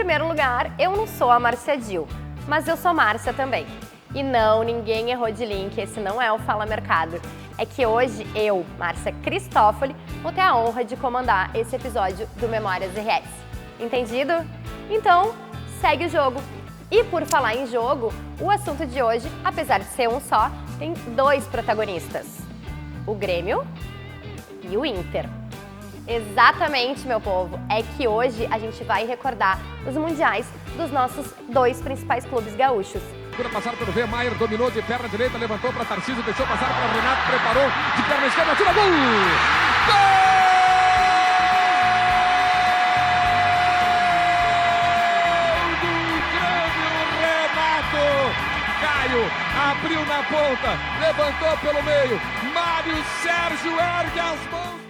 primeiro lugar, eu não sou a Márcia Dil, mas eu sou Márcia também. E não, ninguém errou de link, esse não é o Fala Mercado. É que hoje eu, Márcia Cristófoli, vou ter a honra de comandar esse episódio do Memórias RS. Entendido? Então, segue o jogo. E por falar em jogo, o assunto de hoje, apesar de ser um só, tem dois protagonistas: o Grêmio e o Inter. Exatamente, meu povo, é que hoje a gente vai recordar os mundiais dos nossos dois principais clubes gaúchos. Passar pelo V, Maier dominou de perna direita, levantou para Tarcísio, deixou passar para Renato, preparou de perna esquerda, tira gol! Gol! Caio abriu na ponta, levantou pelo meio, Mário Sérgio ergue as mãos.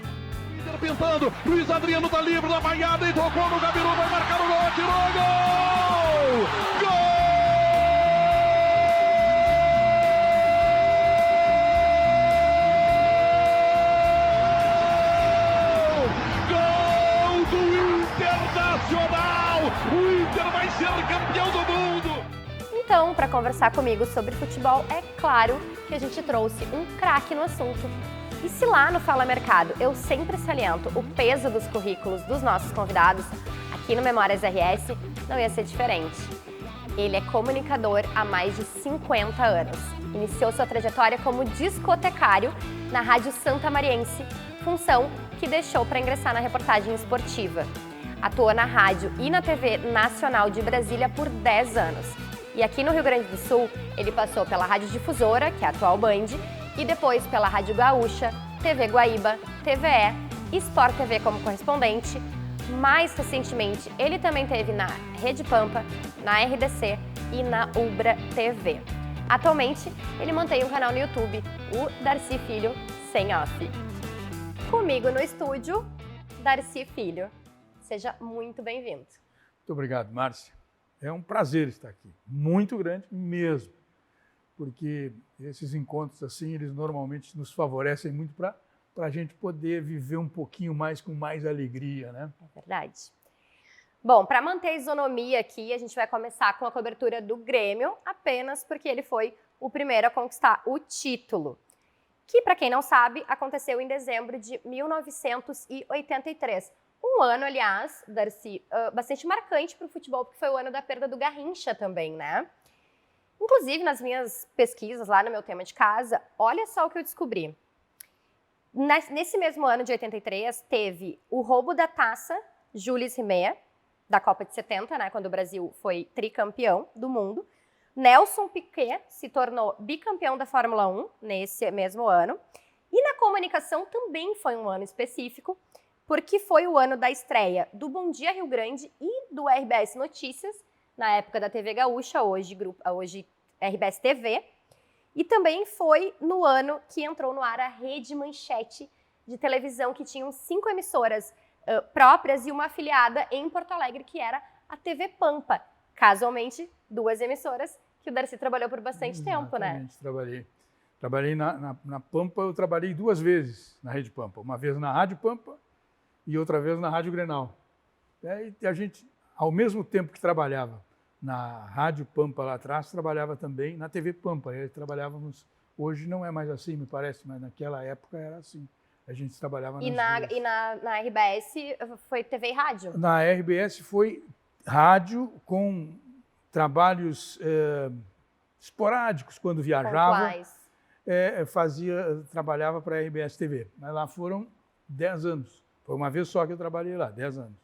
Inter pintando, Luiz Adriano tá livre da banhada e tocou no Gabiru, vai marcar o gol, atirou, gol! Gol! Gol do Internacional! O Inter vai ser campeão do mundo! Então, para conversar comigo sobre futebol, é claro que a gente trouxe um craque no assunto. E se lá no Fala Mercado eu sempre saliento o peso dos currículos dos nossos convidados, aqui no Memórias RS não ia ser diferente. Ele é comunicador há mais de 50 anos. Iniciou sua trajetória como discotecário na Rádio Santa Mariense, função que deixou para ingressar na reportagem esportiva. Atuou na rádio e na TV Nacional de Brasília por 10 anos. E aqui no Rio Grande do Sul, ele passou pela Rádio Difusora, que é a atual Band, e depois pela Rádio Gaúcha, TV Guaíba, TVE, Sport TV como correspondente. Mais recentemente, ele também teve na Rede Pampa, na RDC e na Ubra TV. Atualmente, ele mantém um canal no YouTube, o Darcy Filho Sem Off. Comigo no estúdio, Darcy Filho. Seja muito bem-vindo. Muito obrigado, Márcia. É um prazer estar aqui, muito grande mesmo, porque esses encontros assim, eles normalmente nos favorecem muito para a gente poder viver um pouquinho mais com mais alegria, né? É verdade. Bom, para manter a isonomia aqui, a gente vai começar com a cobertura do Grêmio, apenas porque ele foi o primeiro a conquistar o título, que, para quem não sabe, aconteceu em dezembro de 1983. Um ano, aliás, Darcy, bastante marcante para o futebol, porque foi o ano da perda do Garrincha também, né? Inclusive, nas minhas pesquisas lá no meu tema de casa, olha só o que eu descobri. Nesse mesmo ano de 83, teve o roubo da taça Jules Rimet, da Copa de 70, né, quando o Brasil foi tricampeão do mundo. Nelson Piquet se tornou bicampeão da Fórmula 1 nesse mesmo ano. E na comunicação também foi um ano específico, porque foi o ano da estreia do Bom Dia Rio Grande e do RBS Notícias, na época da TV Gaúcha, hoje RBS TV, e também foi no ano que entrou no ar a Rede Manchete de televisão, que tinham 5 emissoras próprias e uma afiliada em Porto Alegre, que era a TV Pampa. Casualmente, 2 emissoras que o Darcy trabalhou por bastante tempo, né? Trabalhei na Pampa, eu trabalhei 2 vezes na Rede Pampa, uma vez na Rádio Pampa e outra vez na Rádio Grenal. E a gente, ao mesmo tempo que trabalhava na Rádio Pampa lá atrás, trabalhava também na TV Pampa. Trabalhávamos, hoje não é mais assim, me parece, mas naquela época era assim. A gente trabalhava nas duas. E na RBS foi TV e rádio? Na RBS foi rádio com trabalhos esporádicos, quando viajava. Trabalhava para a RBS TV. Mas lá foram 10 anos. Foi uma vez só que eu trabalhei lá, 10 anos.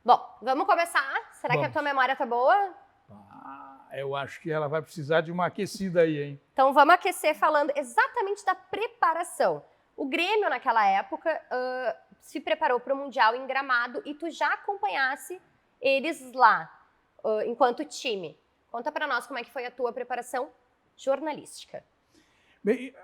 Bom, vamos começar? Será que a tua memória tá boa? Eu acho que ela vai precisar de uma aquecida aí, hein? Então vamos aquecer falando exatamente da preparação. O Grêmio, naquela época, se preparou para o Mundial em Gramado e tu já acompanhasse eles lá, enquanto time. Conta para nós como é que foi a tua preparação jornalística. Bem,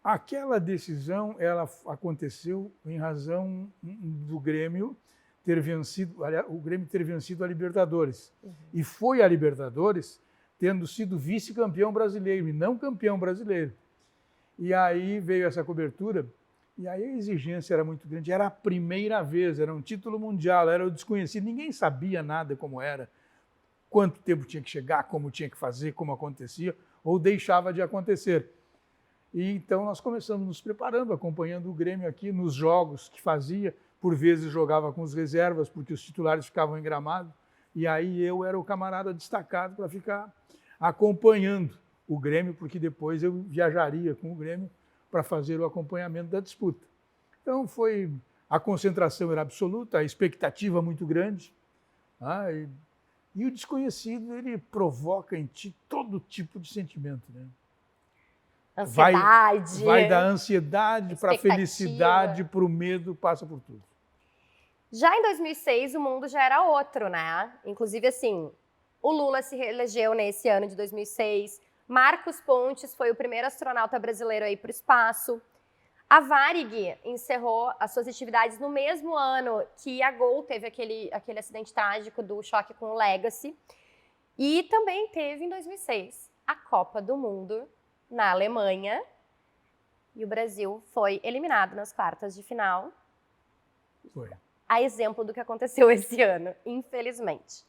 aquela decisão, ela aconteceu em razão do Grêmio ter vencido, o Grêmio ter vencido a Libertadores. Uhum. E foi a Libertadores tendo sido vice-campeão brasileiro e não campeão brasileiro. E aí veio essa cobertura E aí a exigência era muito grande, era a primeira vez, era um título mundial, era o desconhecido, ninguém sabia nada como era, quanto tempo tinha que chegar, como tinha que fazer, como acontecia, ou deixava de acontecer. E então nós começamos nos preparando, acompanhando o Grêmio aqui nos jogos que fazia, por vezes jogava com os reservas, porque os titulares ficavam em Gramado, e aí eu era o camarada destacado para ficar acompanhando o Grêmio, porque depois eu viajaria com o Grêmio para fazer o acompanhamento da disputa. Então a concentração era absoluta, a expectativa muito grande, e o desconhecido ele provoca em ti todo tipo de sentimento, né? Ansiedade. Vai da ansiedade para a felicidade, para o medo, passa por tudo. Já em 2006 o mundo já era outro, né? Inclusive assim, o Lula se reelegeu nesse ano de 2006. Marcos Pontes foi o primeiro astronauta brasileiro a ir para o espaço. A Varig encerrou as suas atividades no mesmo ano que a Gol teve aquele acidente trágico do choque com o Legacy. E também teve, em 2006, a Copa do Mundo na Alemanha. E o Brasil foi eliminado nas quartas de final. Foi. A exemplo do que aconteceu esse ano, infelizmente.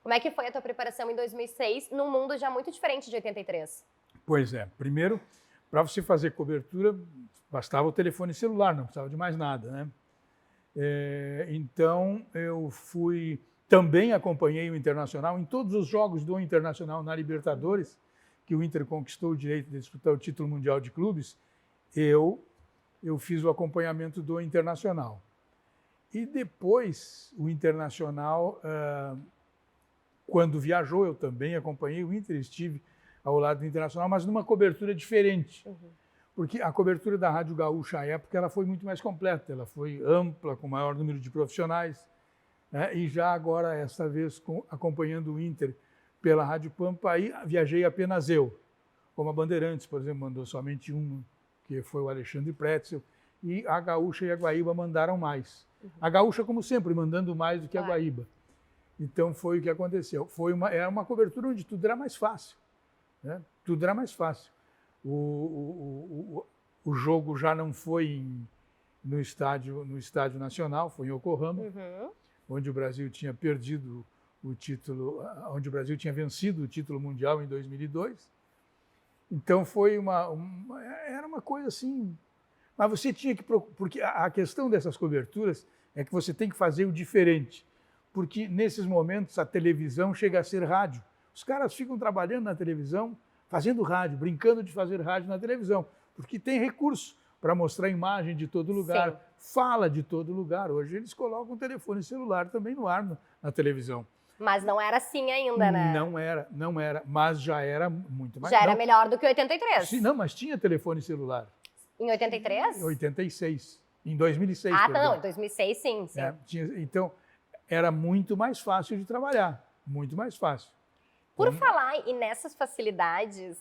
Como é que foi a tua preparação em 2006, num mundo já muito diferente de 83? Pois é. Primeiro, para você fazer cobertura, bastava o telefone celular, não precisava de mais nada, né? Então, eu também acompanhei o Internacional em todos os jogos do Internacional na Libertadores, que o Inter conquistou o direito de disputar o título mundial de clubes, eu fiz o acompanhamento do Internacional. E depois, o Internacional, quando viajou, eu também acompanhei o Inter, estive ao lado do Internacional, mas numa cobertura diferente. Porque a cobertura da Rádio Gaúcha à época ela foi muito mais completa, ela foi ampla, com maior número de profissionais, né? E já agora, essa vez, acompanhando o Inter pela Rádio Pampa, aí viajei apenas eu. Como a Bandeirantes, por exemplo, mandou somente um, que foi o Alexandre Pretzel, e a Gaúcha e a Guaíba mandaram mais. A Gaúcha, como sempre, mandando mais do que a Guaíba. Então, foi o que aconteceu. Era uma cobertura onde tudo era mais fácil, né? Tudo era mais fácil. O jogo já não foi no Estádio Nacional, foi em Yokohama, onde o Brasil tinha perdido o título, onde o Brasil tinha vencido o título mundial em 2002. Então era uma coisa assim, mas você tinha que, porque a questão dessas coberturas é que você tem que fazer o diferente, porque nesses momentos a televisão chega a ser rádio. Os caras ficam trabalhando na televisão, fazendo rádio, brincando de fazer rádio na televisão, porque tem recurso para mostrar imagem de todo lugar, sim, fala de todo lugar. Hoje eles colocam o telefone celular também no ar na televisão. Mas não era assim ainda, né? Não era, mas já era muito mais. Já era melhor do que 83. Sim, não, mas tinha telefone celular. Em 83? Em 86. Em 2006. Ah, tá, não, em 2006 sim. Então, era muito mais fácil de trabalhar, muito mais fácil. Por falar e nessas facilidades,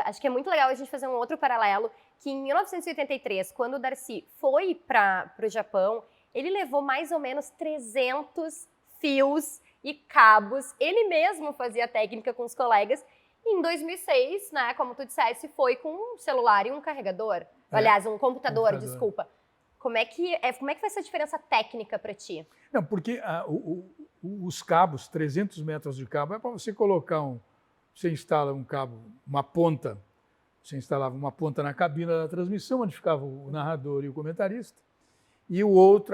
acho que é muito legal a gente fazer um outro paralelo, que em 1983, quando o Darcy foi para o Japão, ele levou mais ou menos 300 fios e cabos, ele mesmo fazia técnica com os colegas, e em 2006, né, como tu disseste, foi com um celular e um carregador, aliás, um computador, desculpa. Como é que foi essa diferença técnica para ti? Não, porque os cabos, 300 metros de cabo, é para você colocar você instala um cabo, uma ponta, você instalava uma ponta na cabina da transmissão, onde ficava o narrador e o comentarista, e a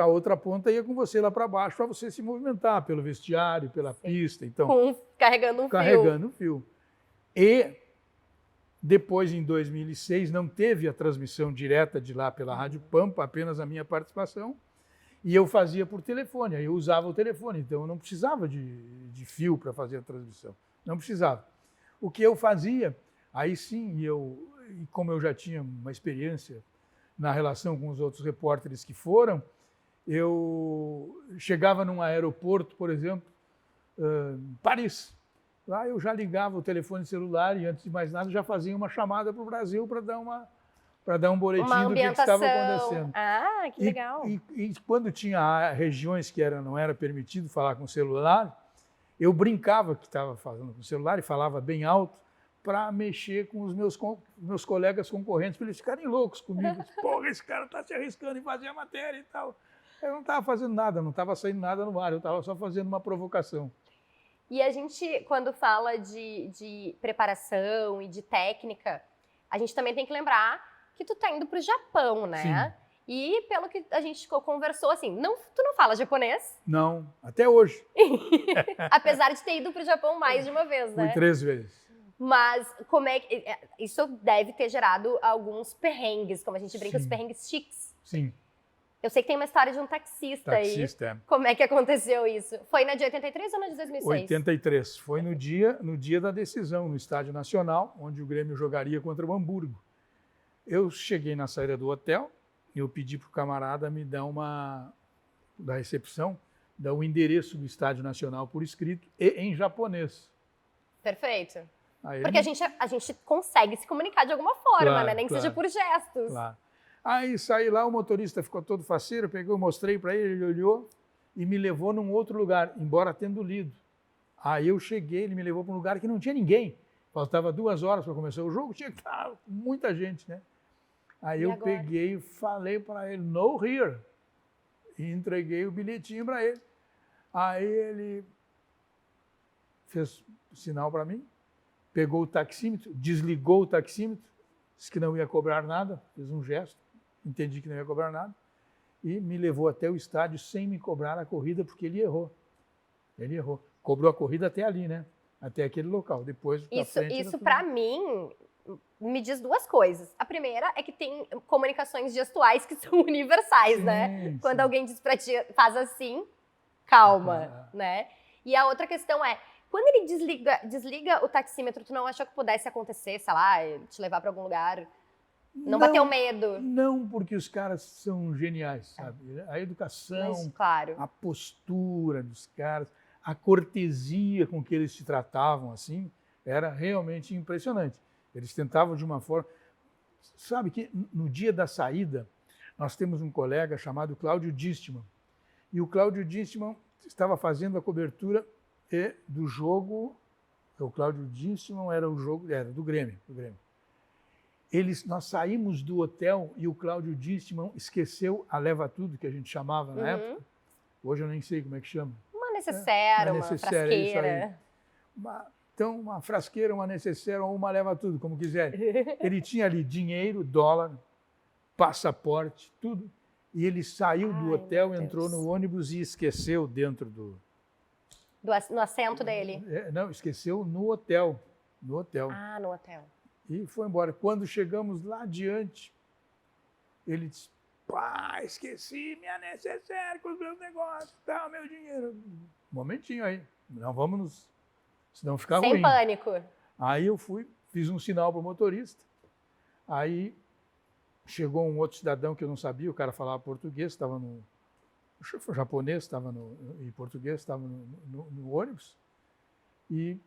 outra ponta ia com você lá para baixo para você se movimentar pelo vestiário, pela pista. Então, carregando um fio. E depois, em 2006, não teve a transmissão direta de lá pela Rádio Pampa, apenas a minha participação, e eu fazia por telefone, aí eu usava o telefone, então eu não precisava de fio para fazer a transmissão, não precisava. O que eu fazia, aí sim, e como eu já tinha uma experiência na relação com os outros repórteres que foram, eu chegava num aeroporto, por exemplo, Paris. Lá eu já ligava o telefone celular e, antes de mais nada, já fazia uma chamada para o Brasil para dar um boletim do que estava acontecendo. Ah, que legal. E quando tinha regiões que não era permitido falar com o celular, eu brincava que estava falando com o celular e falava bem alto para mexer com os meus colegas concorrentes, para eles ficarem loucos comigo. Porra, esse cara está se arriscando em fazer a matéria e tal. Eu não estava fazendo nada, não estava saindo nada no ar, eu estava só fazendo uma provocação. E a gente, quando fala de preparação e de técnica, a gente também tem que lembrar que tu tá indo pro Japão, né? Sim. E pelo que a gente conversou, assim, tu não fala japonês? Não, até hoje. Apesar de ter ido pro Japão mais de uma vez, né? Fui 3 vezes. Mas como é que... Isso deve ter gerado alguns perrengues, como a gente brinca, Sim. os perrengues chiques. Sim, Eu sei que tem uma história de um taxista aí. taxista. Como é que aconteceu isso? Foi na de 83 ou na de 2006? 83. Foi no dia da decisão, no Estádio Nacional, onde o Grêmio jogaria contra o Hamburgo. Eu cheguei na saída do hotel, eu pedi para o camarada me dar da recepção, dar o endereço do Estádio Nacional por escrito e em japonês. Perfeito. Aí Porque a gente consegue se comunicar de alguma forma, Claro, né? Nem que claro. seja por gestos. Claro. Aí saí lá, o motorista ficou todo faceiro, eu mostrei para ele, ele olhou e me levou num outro lugar, embora tendo lido. Aí eu cheguei, ele me levou para um lugar que não tinha ninguém. Faltava 2 horas para começar o jogo, tinha que estar muita gente, né? Aí E eu agora? peguei e falei para ele, no here, e entreguei o bilhetinho para ele. Aí ele fez sinal para mim, pegou o taxímetro, desligou o taxímetro, disse que não ia cobrar nada, fez um gesto, entendi que não ia cobrar nada, e me levou até o estádio sem me cobrar a corrida, porque ele errou. Ele errou. Cobrou a corrida até ali, né? Até aquele local. Depois, pra frente, era Isso tudo- para mim, me diz 2 coisas. A primeira é que tem comunicações gestuais que são universais, Sim, né? sim. Quando alguém diz pra ti, faz assim, calma, Ah. né? E a outra questão é, quando ele desliga o taxímetro, tu não achou que pudesse acontecer, sei lá, te levar pra algum lugar? Não bateu medo? Não, porque os caras são geniais, sabe? A educação, Mas, claro. a postura dos caras, a cortesia com que eles te tratavam, assim, era realmente impressionante. Eles tentavam de uma forma... Sabe que no dia da saída, nós temos um colega chamado Cláudio Distman. E o Cláudio Distman estava fazendo a cobertura do jogo... O Cláudio Distman era do Grêmio. Nós saímos do hotel e o Cláudio Distman esqueceu a leva-tudo, que a gente chamava na época. Hoje eu nem sei como é que chama. Uma necessaire, uma uma necessaire, é isso aí. frasqueira. Então, uma frasqueira, uma necessaire ou uma leva-tudo, como quiser. Ele tinha ali dinheiro, dólar, passaporte, tudo. E ele saiu do Ai, hotel, meu entrou Deus. no ônibus e esqueceu dentro No assento dele. Não, esqueceu no hotel. No hotel. Ah, no hotel. E foi embora. Quando chegamos lá adiante, ele disse, pá, esqueci minha necessaire com os meus negócios, tá, meu dinheiro. Um momentinho aí, não vamos senão ficar ruim. Sem pânico. Aí eu fiz um sinal para o motorista, aí chegou um outro cidadão que eu não sabia, o cara falava português, estava no... O japonês estava e português estava no ônibus, e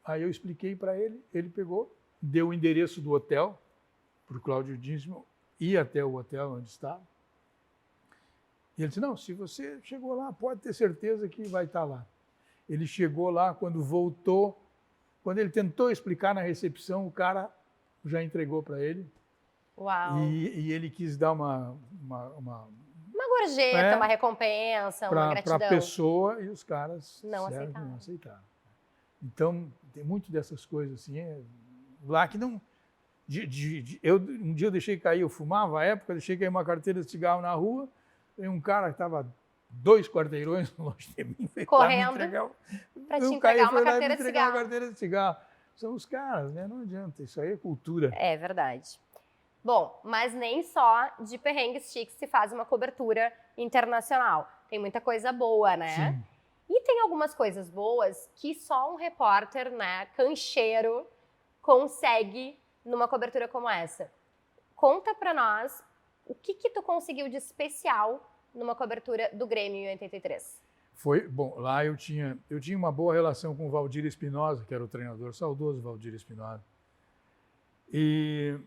aí eu expliquei para ele, ele pegou, deu o endereço do hotel para o Cláudio Distman, ir até o hotel onde estava. E ele disse, não, se você chegou lá, pode ter certeza que vai estar lá. Ele chegou lá, quando voltou, quando ele tentou explicar na recepção, o cara já entregou para ele. Uau. E ele quis dar uma Uma gorjeta, uma recompensa, uma gratidão. para a pessoa, e os caras Não aceitaram. Então, tem muito dessas coisas assim, lá que não... um dia eu deixei cair, eu fumava, à época, deixei cair uma carteira de cigarro na rua, e um cara que estava 2 quarteirões longe de mim, veio correndo para te entregar uma carteira de uma cigarro. carteira de cigarro. São os caras, né? Não adianta, isso aí é cultura. É verdade. Bom, mas nem só de perrengues chiques se faz uma cobertura internacional. Tem muita coisa boa, né? Sim. E tem algumas coisas boas que só um repórter, né, cancheiro, consegue numa cobertura como essa. Conta pra nós o que tu conseguiu de especial numa cobertura do Grêmio em 83. Bom, lá eu tinha uma boa relação com o Valdir Espinosa, que era o treinador, saudoso Valdir Espinosa. E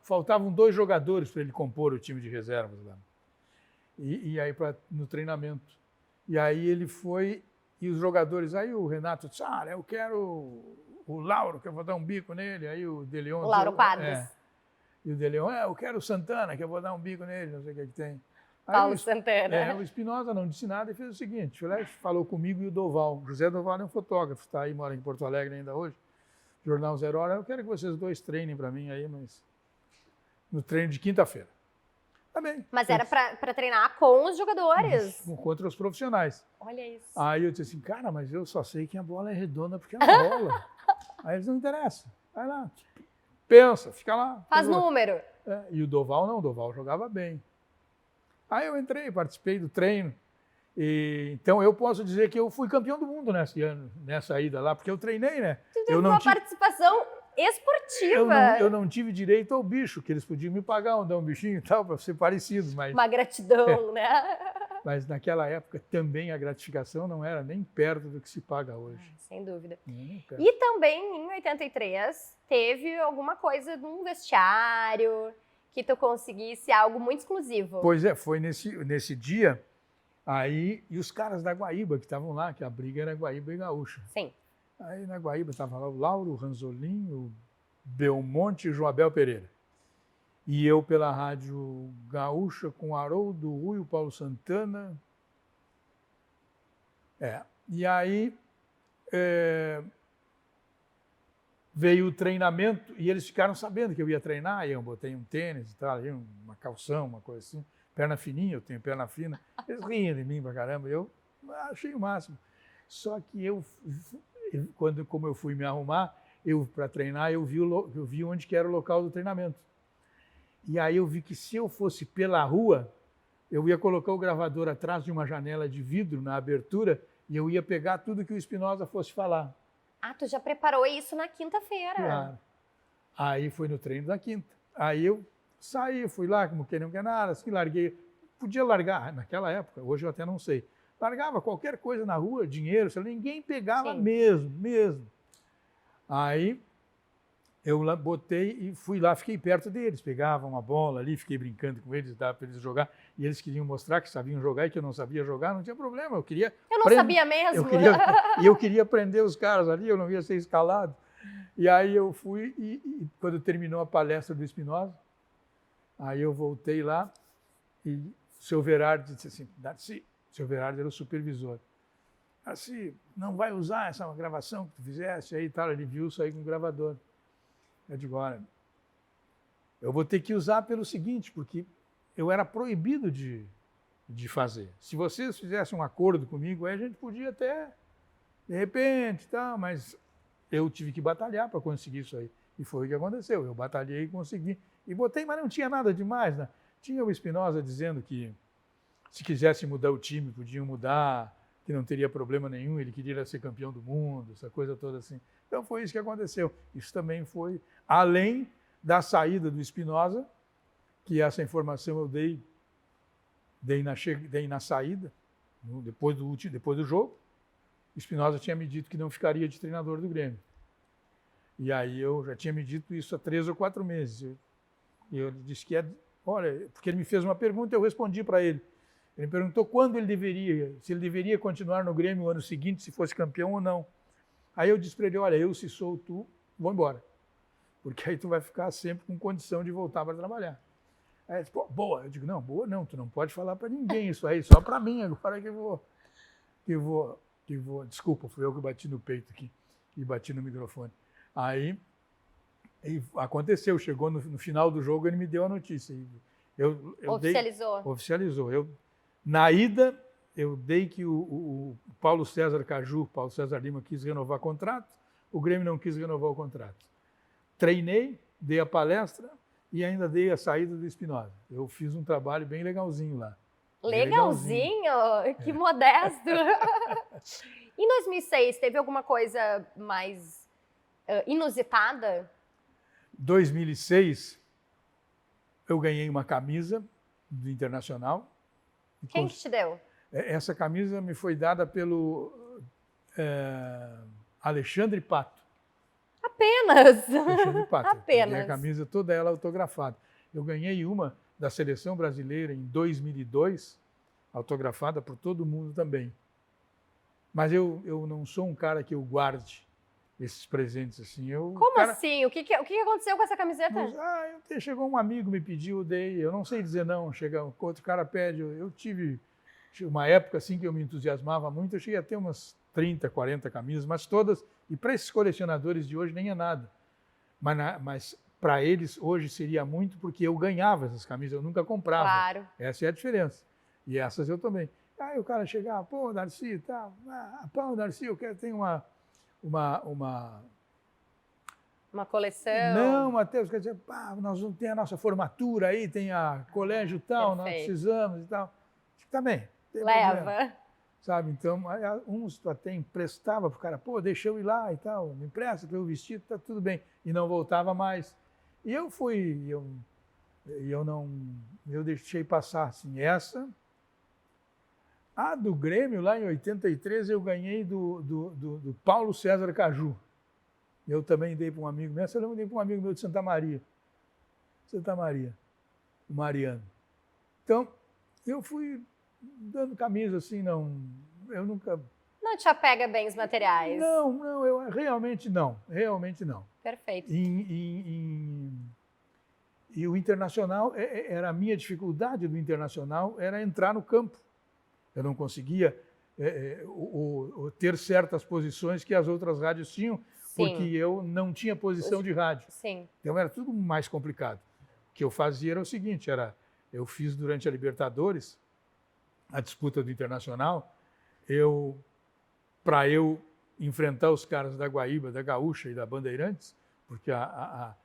faltavam 2 jogadores para ele compor o time de reservas lá. E aí no treinamento. E aí ele foi E os jogadores, aí o Renato disse, eu quero o Lauro, que eu vou dar um bico nele. Aí o De Leon... O Lauro Quadros. E o De Leon, eu quero o Santana, que eu vou dar um bico nele, não sei o que tem. Aí Paulo Santana. O Espinosa não disse nada e fez o seguinte, falou comigo e o Doval. José Doval é um fotógrafo, está aí, mora em Porto Alegre ainda hoje. Jornal 0 Hora, eu quero que vocês dois treinem para mim aí, mas no treino de quinta-feira. Tá bem. Mas era para treinar com os jogadores. Contra os profissionais. Olha isso. Aí eu disse assim, cara, mas eu só sei que a bola é redonda porque é uma bola. Aí eles não interessam. Vai lá, pensa, fica lá. Faz número. E o Doval não, o Doval jogava bem. Aí eu entrei, participei do treino. Então eu posso dizer que eu fui campeão do mundo nessa ida lá, porque eu treinei, né? Tu teve uma participação esportiva. Eu não tive direito ao bicho, que eles podiam me pagar, dar um bichinho e tal, para ser parecido. Mas, uma gratidão, né? Mas naquela época também a gratificação não era nem perto do que se paga hoje. Sem dúvida. E também em 83 teve alguma coisa num vestiário que tu conseguisse algo muito exclusivo. Pois é, foi nesse dia aí, e os caras da Guaíba que estavam lá, que a briga era Guaíba e Gaúcha. Sim. Aí na Guaíba estava lá o Lauro, o Ranzolin, o Belmonte e o Joabel Pereira. E eu pela Rádio Gaúcha com o Haroldo, o Rui, o Paulo Santana. E aí veio o treinamento e eles ficaram sabendo que eu ia treinar. E eu botei um tênis e tal, uma calção, uma coisa assim. Perna fininha, eu tenho perna fina. Eles riam de mim pra caramba. Eu achei o máximo. Só que como eu fui me arrumar, para treinar, eu vi onde que era o local do treinamento. E aí eu vi que se eu fosse pela rua, eu ia colocar o gravador atrás de uma janela de vidro na abertura e eu ia pegar tudo que o Espinosa fosse falar. Tu já preparou isso na quinta-feira. Claro. Aí foi no treino da quinta. Aí eu saí, fui lá, como quem não quer nada, assim, larguei. Podia largar, naquela época, hoje eu até não sei. Largava qualquer coisa na rua, dinheiro, ninguém pegava. Sim. mesmo. Aí eu botei e fui lá, fiquei perto deles, pegava uma bola ali, fiquei brincando com eles, dava para eles jogar, e eles queriam mostrar que sabiam jogar e que eu não sabia jogar, não tinha problema, eu queria... Eu não sabia mesmo. Eu queria prender os caras ali, eu não ia ser escalado. E aí eu fui e quando terminou a palestra do Espinosa, aí eu voltei lá e o seu Verardi disse assim, Darcy, o seu Verardi era o supervisor, assim, não vai usar essa gravação que tu fizeste aí e tal, ele viu isso aí com o gravador. Eu digo, olha, eu vou ter que usar pelo seguinte, porque eu era proibido de fazer. Se vocês fizessem um acordo comigo, aí a gente podia até, de repente, tal, mas eu tive que batalhar para conseguir isso aí. E foi o que aconteceu. Eu batalhei e consegui. E botei, mas não tinha nada demais, né? Tinha o Espinosa dizendo que se quisesse mudar o time, podiam mudar, que não teria problema nenhum, ele queria ser campeão do mundo, essa coisa toda assim. Então foi isso que aconteceu. Isso também foi, além da saída do Espinosa, que essa informação eu dei na saída, depois do jogo. O Espinosa tinha me dito que não ficaria de treinador do Grêmio. E aí eu já tinha me dito isso há 3 ou 4 meses. E eu disse que olha, porque ele me fez uma pergunta, eu respondi para ele. Ele me perguntou se ele deveria continuar no Grêmio no ano seguinte, se fosse campeão ou não. Aí eu disse para ele, olha, se sou tu, vou embora. Porque aí tu vai ficar sempre com condição de voltar para trabalhar. Aí ele disse, pô, boa. Eu digo, não, boa não, tu não pode falar para ninguém isso aí, só para mim agora que vou. Desculpa, fui eu que bati no peito aqui e bati no microfone. Aí aconteceu, chegou no final do jogo, ele me deu a notícia. Oficializou. Oficializou. Na ida, eu dei que o Paulo César Lima quis renovar o contrato, o Grêmio não quis renovar o contrato. Treinei, dei a palestra e ainda dei a saída do Espinosa. Eu fiz um trabalho bem legalzinho lá. Legalzinho? Que modesto! Em 2006, teve alguma coisa mais inusitada? 2006, eu ganhei uma camisa do Internacional. Quem que te deu? Essa camisa me foi dada pelo Alexandre Pato. Apenas? Alexandre Pato. Apenas. A camisa toda ela autografada. Eu ganhei uma da Seleção Brasileira em 2002, autografada por todo mundo também. Mas eu não sou um cara que eu guarde esses presentes assim. Como assim? O que aconteceu com essa camiseta? Chegou um amigo, me pediu, eu dei. Eu não sei dizer não. Chega outro cara pede. Eu tive uma época assim que eu me entusiasmava muito. Eu cheguei a ter umas 30, 40 camisas, mas todas. E para esses colecionadores de hoje nem é nada. Mas para eles hoje seria muito porque eu ganhava essas camisas, eu nunca comprava. Claro. Essa é a diferença. E essas eu também. Aí o cara chegava, pô, Darcy, tá, pô, Darcy, eu quero ter uma coleção? Não, Matheus, quer dizer, nós vamos ter a nossa formatura aí, tem a colégio e tal, nós precisamos e tal. Tá bem. Leva. Sabe, então, uns até emprestava para o cara, pô, deixa eu ir lá e tal, me empresta para eu vestir, tá tudo bem. E não voltava mais. E eu deixei passar, assim, essa. A do Grêmio, lá em 83, eu ganhei do Paulo César Caju. Eu também dei para um amigo meu, eu dei para um amigo meu de Santa Maria, o Mariano. Então, eu fui dando camisa assim, eu nunca... Não te apega a bens materiais? Não, eu realmente não. Perfeito. E o Internacional, era a minha dificuldade do Internacional, era entrar no campo. Eu não conseguia ter certas posições que as outras rádios tinham, porque eu não tinha posição de rádio. Sim. Então era tudo mais complicado. O que eu fazia era o seguinte, eu fiz durante a Libertadores, a disputa do Internacional, para eu enfrentar os caras da Guaíba, da Gaúcha e da Bandeirantes, porque a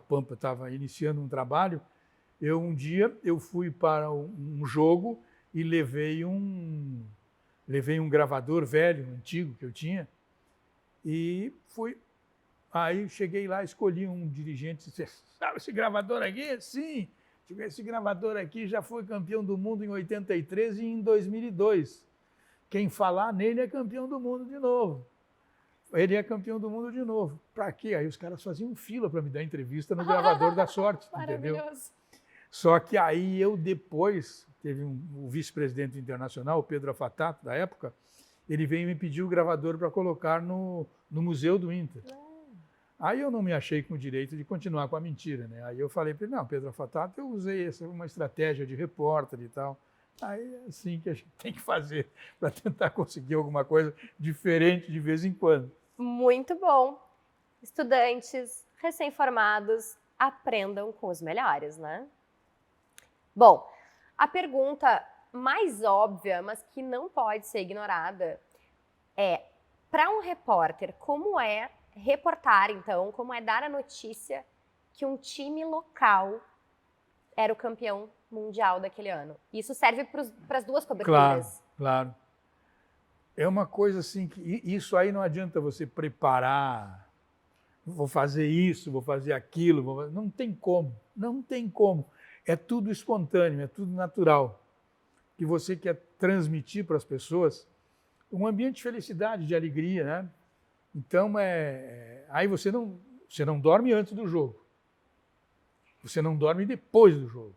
Pampa estava iniciando um trabalho, um dia eu fui para um jogo e levei um gravador velho, antigo, que eu tinha, e fui. Aí cheguei lá, escolhi um dirigente e disse, sabe esse gravador aqui? Sim, esse gravador aqui já foi campeão do mundo em 83 e em 2002. Quem falar nele é campeão do mundo de novo. Ele é campeão do mundo de novo. Para quê? Aí os caras faziam fila para me dar entrevista no gravador da sorte, entendeu? Só que aí eu depois, teve o vice-presidente internacional, o Pedro Afatato, da época, ele veio me pedir o gravador para colocar no Museu do Inter. Aí eu não me achei com o direito de continuar com a mentira, né? Aí eu falei para ele, não, Pedro Afatato, eu usei uma estratégia de repórter e tal. Aí é assim que a gente tem que fazer para tentar conseguir alguma coisa diferente de vez em quando. Muito bom. Estudantes recém-formados, aprendam com os melhores, né? Bom, a pergunta mais óbvia, mas que não pode ser ignorada, é, para um repórter, como é reportar, então, como é dar a notícia que um time local era o campeão mundial daquele ano? Isso serve para as duas coberturas. Claro. É uma coisa assim, que isso aí não adianta você preparar, vou fazer isso, vou fazer aquilo, não tem como. É tudo espontâneo, é tudo natural. Que você quer transmitir para as pessoas um ambiente de felicidade, de alegria, né? Então, aí você não dorme antes do jogo. Você não dorme depois do jogo.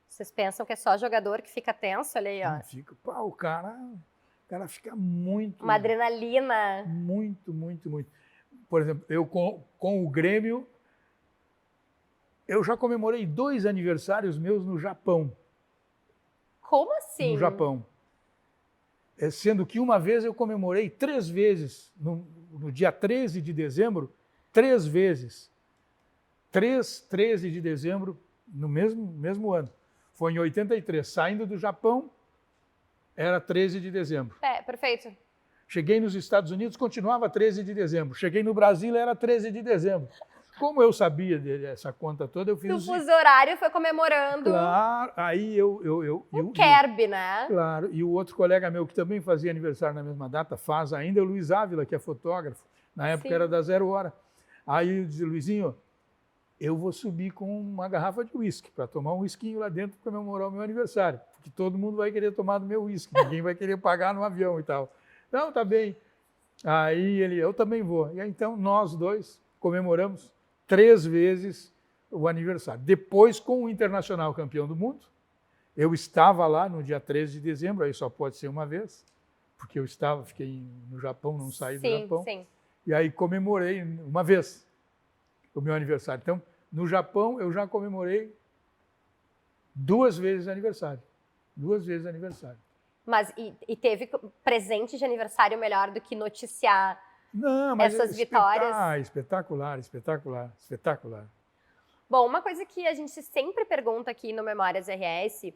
Vocês pensam que é só jogador que fica tenso ali, ó? O cara fica muito... Uma adrenalina. Muito. Por exemplo, eu com o Grêmio, eu já comemorei 2 aniversários meus no Japão. Como assim? No Japão. Sendo que uma vez eu comemorei 3 vezes, no dia 13 de dezembro, 3 vezes. 13 de dezembro, no mesmo ano. Foi em 83. Saindo do Japão, era 13 de dezembro. Perfeito. Cheguei nos Estados Unidos, continuava 13 de dezembro. Cheguei no Brasil, era 13 de dezembro. Como eu sabia dessa conta toda, eu fiz... O fuso horário foi comemorando... Claro, aí o Kerb, né? Claro, e o outro colega meu que também fazia aniversário na mesma data, faz ainda, é o Luiz Ávila, que é fotógrafo. Na época era da 0 Hora. Aí eu disse, Luizinho, eu vou subir com uma garrafa de uísque, para tomar um uísquinho lá dentro para comemorar o meu aniversário. Porque todo mundo vai querer tomar do meu uísque, ninguém vai querer pagar no avião e tal. Não, tá bem. Aí eu também vou. E aí, então, nós dois comemoramos 3 vezes o aniversário. Depois, com o Internacional campeão do mundo, eu estava lá no dia 13 de dezembro, aí só pode ser uma vez, porque fiquei no Japão, não saí do Sim, Japão. sim. E aí comemorei uma vez o meu aniversário. Então, no Japão, eu já comemorei 2 vezes aniversário. 2 vezes aniversário. Mas e teve presente de aniversário melhor do que noticiar Não, mas essas vitórias? Espetacular, espetacular, espetacular. Bom, uma coisa que a gente sempre pergunta aqui no Memórias RS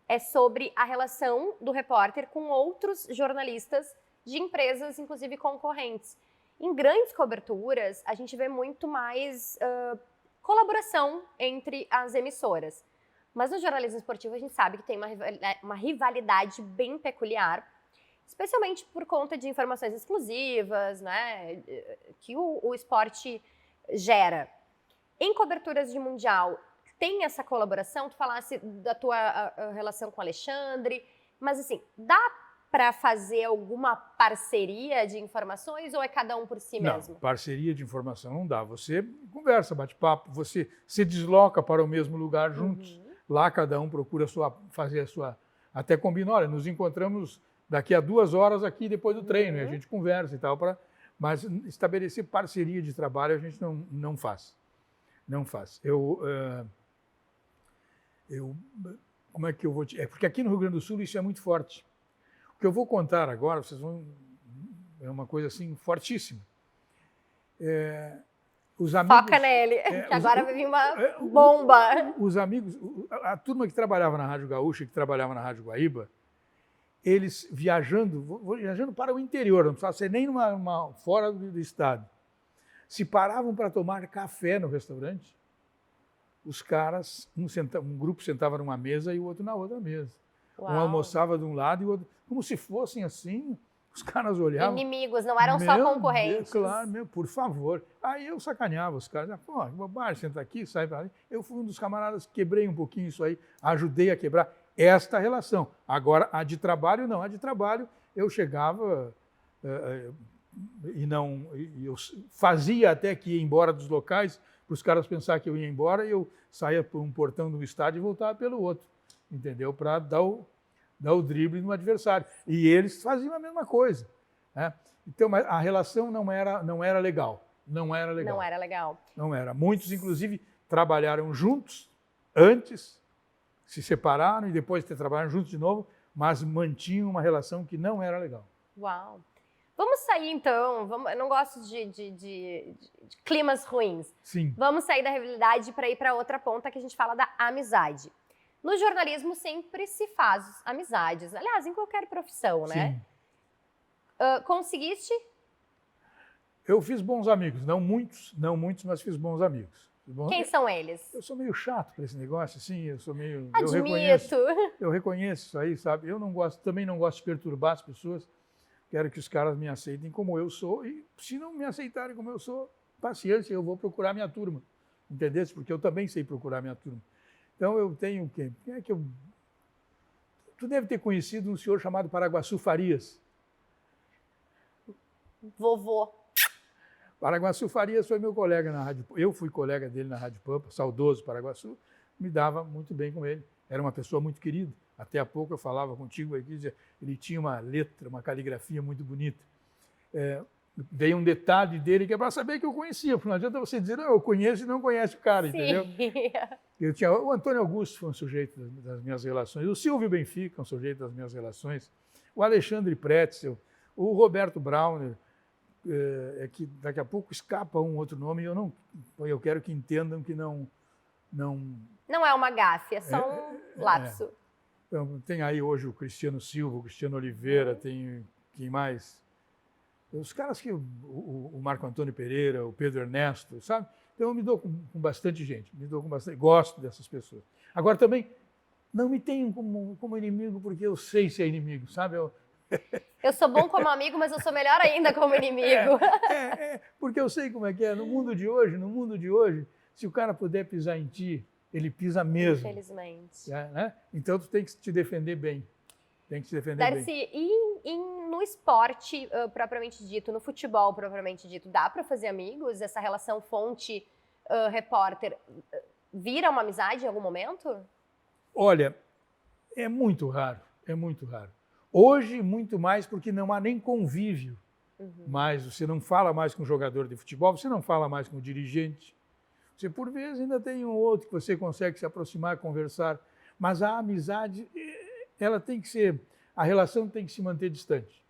é sobre a relação do repórter com outros jornalistas de empresas, inclusive concorrentes. Em grandes coberturas, a gente vê muito mais colaboração entre as emissoras. Mas no jornalismo esportivo, a gente sabe que tem uma rivalidade bem peculiar, especialmente por conta de informações exclusivas, né, que o esporte gera. Em coberturas de Mundial, tem essa colaboração? Tu falasse da tua relação com o Alexandre, mas assim, dá para fazer alguma parceria de informações ou é cada um por si mesmo? Não, parceria de informação não dá. Você conversa, bate papo, você se desloca para o mesmo lugar juntos. Lá cada um procura fazer a sua... Até combina, olha, nos encontramos daqui a 2 horas aqui depois do treino, e a gente conversa e tal, mas estabelecer parceria de trabalho a gente não faz. Não faz. Como é que eu vou te... porque aqui no Rio Grande do Sul isso é muito forte. O que eu vou contar agora, é uma coisa assim fortíssima. Os amigos, foca nele, que agora vai vir uma bomba. Os amigos, a turma que trabalhava na Rádio Gaúcha, que trabalhava na Rádio Guaíba, eles viajando para o interior, não precisava ser nem fora do estado, se paravam para tomar café no restaurante, os caras, um grupo sentava numa mesa e o outro na outra mesa. Uau. Um almoçava de um lado e o outro, como se fossem assim, os caras olhavam. Inimigos, não eram só concorrentes. Claro, por favor. Aí eu sacaneava os caras, pô, que bobagem, senta aqui, sai para ali. Eu fui um dos camaradas que quebrei um pouquinho isso aí, ajudei a quebrar esta relação. Agora, a de trabalho, não. A de trabalho, eu chegava eu fazia até que ia embora dos locais, para os caras pensar que eu ia embora, e eu saía por um portão do estádio e voltava pelo outro, entendeu? Para dar o drible no adversário. E eles faziam a mesma coisa, né? Então, mas a relação não era legal. Não era legal. Não era legal. Não era. Muitos, inclusive, trabalharam juntos antes, se separaram e depois trabalharam juntos de novo, mas mantinham uma relação que não era legal. Uau! Vamos sair, então. Eu não gosto de climas ruins. Sim. Vamos sair da rivalidade para ir para outra ponta que a gente fala da amizade. No jornalismo sempre se faz amizades. Aliás, em qualquer profissão, né? Conseguiste? Eu fiz bons amigos. Não muitos, mas fiz bons amigos. Quem são eles? Eu sou meio chato para esse negócio, assim. Eu sou meio... Admito. Eu reconheço isso aí, sabe? Também não gosto de perturbar as pessoas. Quero que os caras me aceitem como eu sou, e se não me aceitarem como eu sou, paciência, eu vou procurar minha turma, entendeu? Porque eu também sei procurar minha turma. Então eu tenho o quê? Quem é que eu... Tu deve ter conhecido um senhor chamado Paraguaçu Farias. Vovô. Paraguaçu Farias foi meu colega na Rádio... Eu fui colega dele na Rádio Pampa, saudoso Paraguaçu, me dava muito bem com ele. Era uma pessoa muito querida. Até há pouco eu falava contigo aqui, ele tinha uma letra, uma caligrafia muito bonita. Veio um detalhe dele que é para saber que eu conhecia, porque não adianta você dizer, não, eu conheço e não conhece o cara, entendeu? O Antônio Augusto foi um sujeito das minhas relações, o Silvio Benfica, um sujeito das minhas relações, o Alexandre Pretzel, o Roberto Brauner, que daqui a pouco escapa um outro nome, e eu quero que entendam que não é uma gafe, é só um lapso. Então, tem aí hoje o Cristiano Silva, o Cristiano Oliveira, tem quem mais? Os caras que... O Marco Antônio Pereira, o Pedro Ernesto, sabe? Então eu me dou com bastante gente, gosto dessas pessoas. Agora também, não me tenham como inimigo, porque eu sei ser inimigo, sabe? Eu sou bom como amigo, mas eu sou melhor ainda como inimigo. Porque eu sei como é que é. No mundo de hoje, se o cara puder pisar em ti, ele pisa mesmo. Infelizmente. Né? Então, tu tem que te defender bem. Darcy, no esporte propriamente dito, no futebol propriamente dito, dá para fazer amigos? Essa relação fonte-repórter vira uma amizade em algum momento? Olha, é muito raro. Hoje, muito mais, porque não há nem convívio. Mas você não fala mais com o jogador de futebol, você não fala mais com o dirigente. Você, por vezes, ainda tem um outro que você consegue se aproximar, conversar. Mas a amizade, ela tem que ser, a relação tem que se manter distante.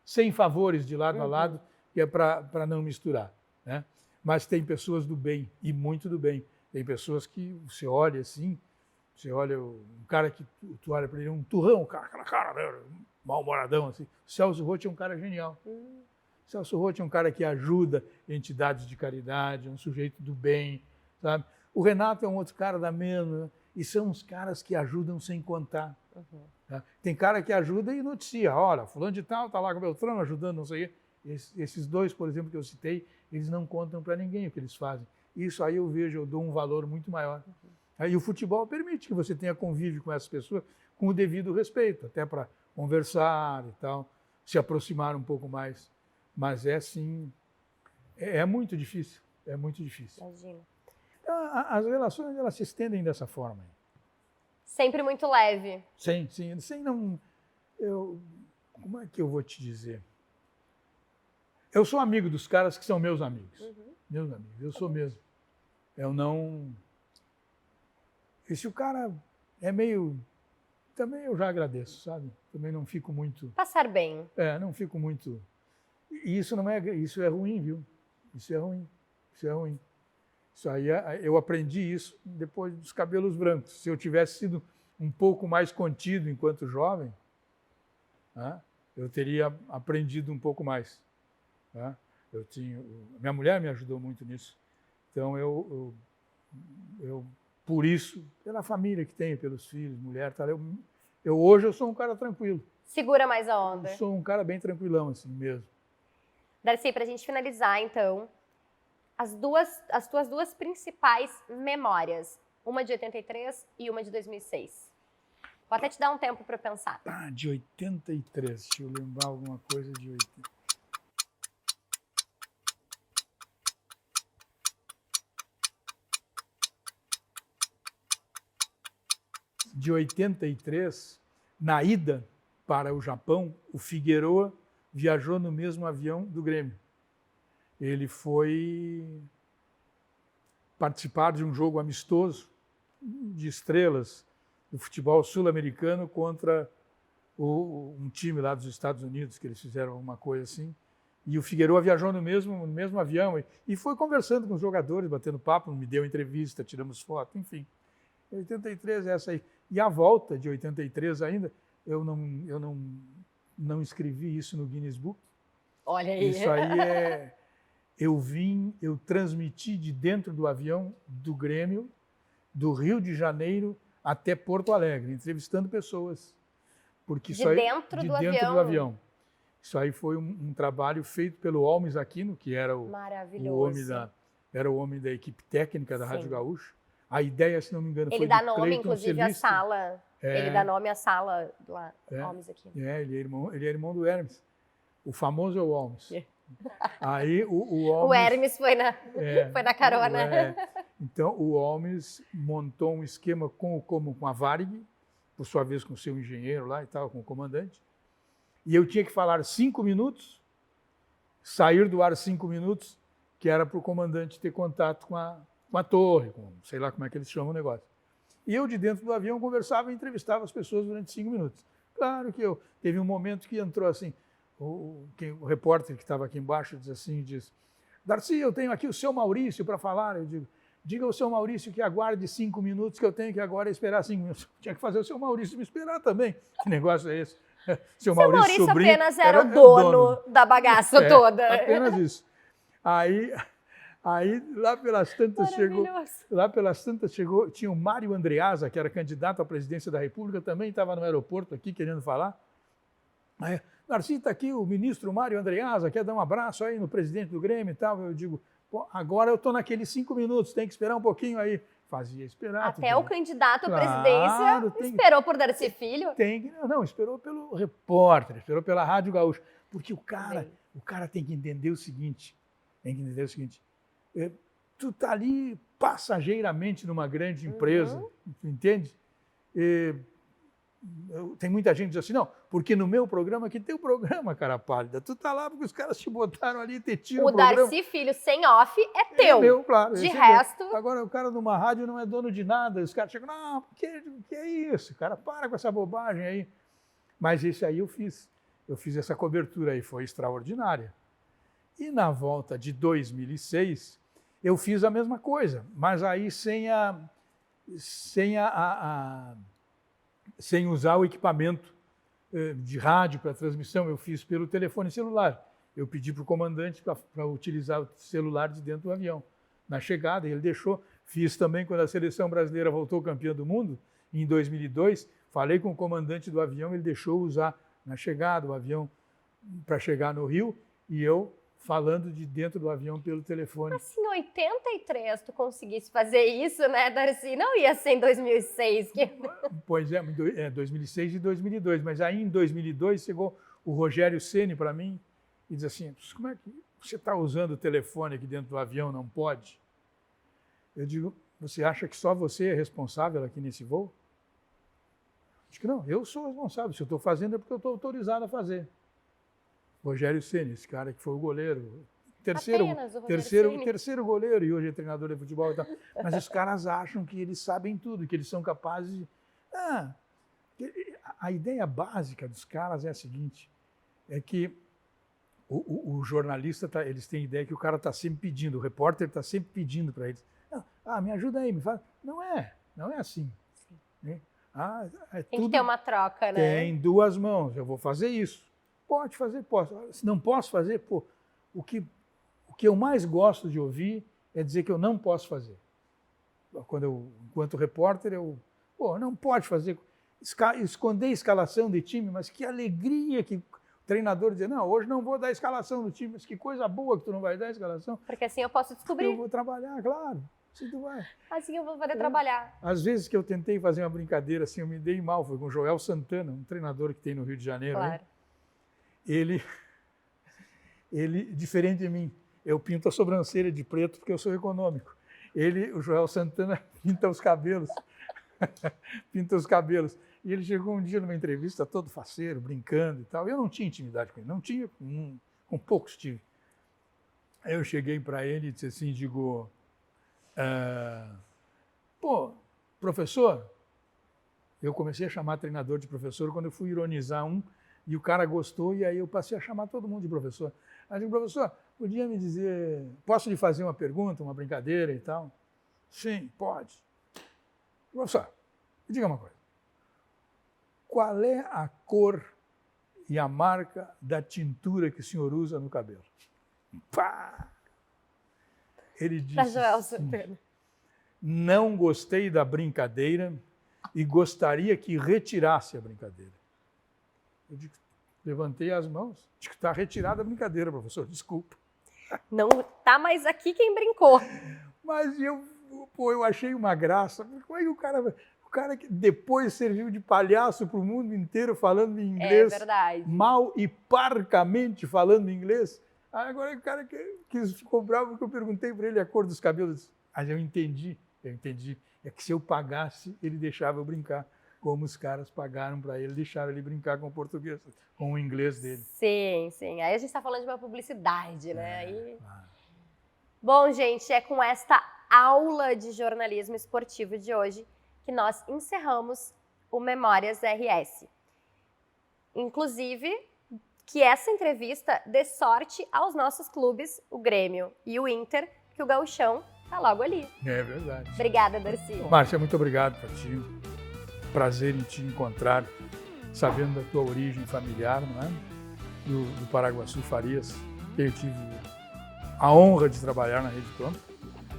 Sem favores de lado a lado, que é para não misturar, né? Mas tem pessoas do bem, e muito do bem. Tem pessoas que você olha assim, você olha um cara que tu olha para ele, um turrão, aquela cara, mal-humoradão assim. O Celso Roth é um cara genial. O Celso Roth é um cara que ajuda entidades de caridade, é um sujeito do bem, sabe? O Renato é um outro cara da mesma, e são uns caras que ajudam sem contar. Tá? Tem cara que ajuda e noticia, olha, fulano de tal está lá com o Beltrano ajudando, não sei o quê. Esses dois, por exemplo, que eu citei, eles não contam para ninguém o que eles fazem. Isso aí eu vejo, eu dou um valor muito maior. Aí o futebol permite que você tenha convívio com essas pessoas com o devido respeito, até para conversar e tal, se aproximar um pouco mais. Mas é assim, é muito difícil, é muito difícil. Imagina. As relações, elas se estendem dessa forma. Sempre muito leve. Sem não... Como é que eu vou te dizer? Eu sou amigo dos caras que são meus amigos. Meus amigos, eu sou mesmo. Eu não... E se o cara é meio... Também eu já agradeço, sabe? Também não fico muito... Passar bem. Não fico muito... E isso não é... Isso é ruim, viu? Isso é ruim. Isso é ruim. Isso aí, eu aprendi isso depois dos cabelos brancos. Se eu tivesse sido um pouco mais contido enquanto jovem, né, eu teria aprendido um pouco mais. Né? Minha mulher me ajudou muito nisso. Então, eu por isso, pela família que tenho, pelos filhos, mulher, tal, hoje eu sou um cara tranquilo. Segura mais a onda. Eu sou um cara bem tranquilão, assim mesmo. Darcy, para a gente finalizar, então, as tuas duas principais memórias, uma de 83 e uma de 2006. Vou até te dar um tempo para pensar. De 83, deixa eu lembrar alguma coisa de 80. De 83, na ida para o Japão, o Figueroa viajou no mesmo avião do Grêmio. Ele foi participar de um jogo amistoso de estrelas do futebol sul-americano contra um time lá dos Estados Unidos, que eles fizeram alguma coisa assim. E o Figueroa viajou no mesmo avião e foi conversando com os jogadores, batendo papo, me deu entrevista, tiramos foto, enfim. 83 é essa aí. E a volta de 83 ainda, eu não escrevi isso no Guinness Book. Olha aí. Isso aí eu transmiti de dentro do avião do Grêmio, do Rio de Janeiro até Porto Alegre, entrevistando pessoas. Porque de dentro do avião. Isso aí foi um trabalho feito pelo Olmes Aquino, que era o homem da equipe técnica da Rádio Gaúcha. A ideia, se não me engano, ele foi dá nome, inclusive, à sala. Ele dá nome à sala lá, Olmes Aquino. Ele é irmão do Hermes. O famoso é o Olmes. Aí o Hermes foi na carona. Então, o Olmes montou um esquema com a Varig, por sua vez com o seu engenheiro lá e tal, com o comandante. E eu tinha que falar 5 minutos, sair do ar 5 minutos, que era para o comandante ter contato com a torre, sei lá como é que eles chamam o negócio. E eu, de dentro do avião, conversava e entrevistava as pessoas durante 5 minutos. Claro que teve um momento que entrou assim, o repórter que estava aqui embaixo diz, Darcy, eu tenho aqui o seu Maurício para falar. Eu diga ao seu Maurício que aguarde 5 minutos, que eu tenho que agora esperar 5 minutos. Tinha que fazer o seu Maurício me esperar também. Que negócio é esse? Seu Maurício sobrinho, apenas era o dono da bagaça toda. Apenas isso. Aí lá pelas tantas chegou, tinha o Mário Andreasa, que era candidato à presidência da República, também estava no aeroporto aqui querendo falar. Aí, Darcy, está aqui o ministro Mário Andreasa, quer dar um abraço aí no presidente do Grêmio e tal. Eu digo, agora eu estou naqueles 5 minutos, tem que esperar um pouquinho aí. Fazia esperar. Até o candidato à presidência esperou por Darcy Filho? Não, esperou pelo repórter, esperou pela Rádio Gaúcha. Porque o cara tem que entender o seguinte, tu tá ali passageiramente numa grande empresa, entende? Tem muita gente que diz assim, não, porque no meu programa aqui tem o programa, cara pálida. Tu tá lá porque os caras te botaram ali e te tiram o programa. O Darcy Filho sem off é teu. É meu, claro. De resto... Agora, o cara numa rádio não é dono de nada. Os caras chegam, não, que é isso? Cara, para com essa bobagem aí. Mas esse aí eu fiz. Eu fiz essa cobertura aí, foi extraordinária. E na volta de 2006, eu fiz a mesma coisa, mas aí sem usar o equipamento de rádio para transmissão, eu fiz pelo telefone celular. Eu pedi para o comandante para utilizar o celular de dentro do avião. Na chegada, ele deixou. Fiz também quando a seleção brasileira voltou campeã do mundo, em 2002. Falei com o comandante do avião, ele deixou usar na chegada o avião para chegar no Rio, e eu falando de dentro do avião pelo telefone. Assim, em 83 tu conseguisse fazer isso, né, Darcy? Não ia ser em 2006. Pois é, 2006 e 2002. Mas aí em 2002 chegou o Rogério Ceni para mim e disse assim, como é que você está usando o telefone aqui dentro do avião, não pode? Eu digo, você acha que só você é responsável aqui nesse voo? Acho que não, eu sou responsável. Se eu estou fazendo é porque eu estou autorizado a fazer. Rogério Ceni, esse cara que foi o goleiro, terceiro goleiro e hoje é treinador de futebol e tal. Mas os caras acham que eles sabem tudo, que eles são capazes de... A ideia básica dos caras é a seguinte, é que o jornalista, eles têm a ideia que o cara está sempre pedindo, o repórter está sempre pedindo para eles, me ajuda aí, me fala. Não é assim. Né? Tem que ter uma troca, né? Tem duas mãos, eu vou fazer isso. Pode fazer, posso. Se não posso fazer, o que eu mais gosto de ouvir é dizer que eu não posso fazer. Enquanto repórter, não pode fazer. Esconder a escalação de time, mas que alegria que o treinador dizer, não, hoje não vou dar a escalação do time, mas que coisa boa que tu não vai dar a escalação. Porque assim eu posso descobrir. Eu vou trabalhar, claro. Assim tu vai. Assim eu vou poder trabalhar. Às vezes que eu tentei fazer uma brincadeira assim, eu me dei mal, foi com o Joel Santana, um treinador que tem no Rio de Janeiro. Claro. Né? Ele, diferente de mim, eu pinto a sobrancelha de preto porque eu sou econômico. O Joel Santana, pinta os cabelos. Pinta os cabelos. E ele chegou um dia numa entrevista todo faceiro, brincando e tal. Eu não tinha intimidade com ele, não tinha, com poucos tive. Aí eu cheguei para ele e disse assim, professor, eu comecei a chamar treinador de professor quando eu fui ironizar e o cara gostou, e aí eu passei a chamar todo mundo de professor. Aí eu digo, professor, podia me dizer, posso lhe fazer uma pergunta, uma brincadeira e tal? Sim, pode. Professor, me diga uma coisa. Qual é a cor e a marca da tintura que o senhor usa no cabelo? Pá! Ele disse assim, não gostei da brincadeira e gostaria que retirasse a brincadeira. Eu levantei as mãos, digo, está retirada a brincadeira, professor, desculpa. Não está mais aqui quem brincou. Mas eu achei uma graça. Como é que o cara que depois serviu de palhaço para o mundo inteiro falando em inglês, mal e parcamente falando inglês, agora o cara que ficou bravo porque eu perguntei para ele a cor dos cabelos. Mas eu entendi. É que se eu pagasse, ele deixava eu brincar. Como os caras pagaram para ele, deixaram ele brincar com o português, com o inglês dele. Sim. Aí a gente está falando de uma publicidade, né? Bom, gente, é com esta aula de jornalismo esportivo de hoje que nós encerramos o Memórias RS. Inclusive, que essa entrevista dê sorte aos nossos clubes, o Grêmio e o Inter, que o Gauchão está logo ali. É verdade. Obrigada, Darcy. Márcia, muito obrigado para ti. Prazer em te encontrar, sabendo da tua origem familiar, não é? Do Paraguaçu Farias, que eu tive a honra de trabalhar na Rede Pampa.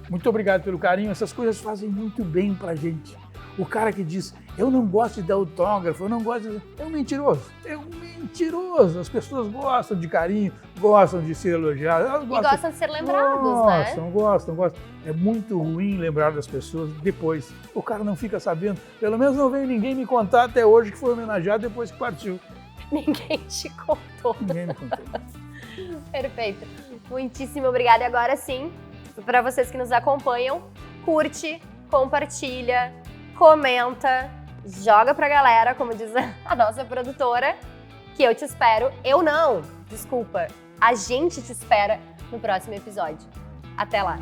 Muito obrigado pelo carinho, essas coisas fazem muito bem pra gente. O cara que diz, eu não gosto de dar autógrafo, eu não gosto de... É um mentiroso. As pessoas gostam de carinho, gostam de ser elogiadas. E gostam de ser lembrados, né? Gostam. É muito ruim lembrar das pessoas depois. O cara não fica sabendo. Pelo menos não veio ninguém me contar até hoje que foi homenageado depois que partiu. Ninguém te contou. Ninguém me contou. Perfeito. Muitíssimo obrigada. E agora sim, para vocês que nos acompanham, curte, compartilha, comenta joga pra galera, como diz a nossa produtora, que eu te espero. Eu não, desculpa. A gente te espera no próximo episódio. Até lá!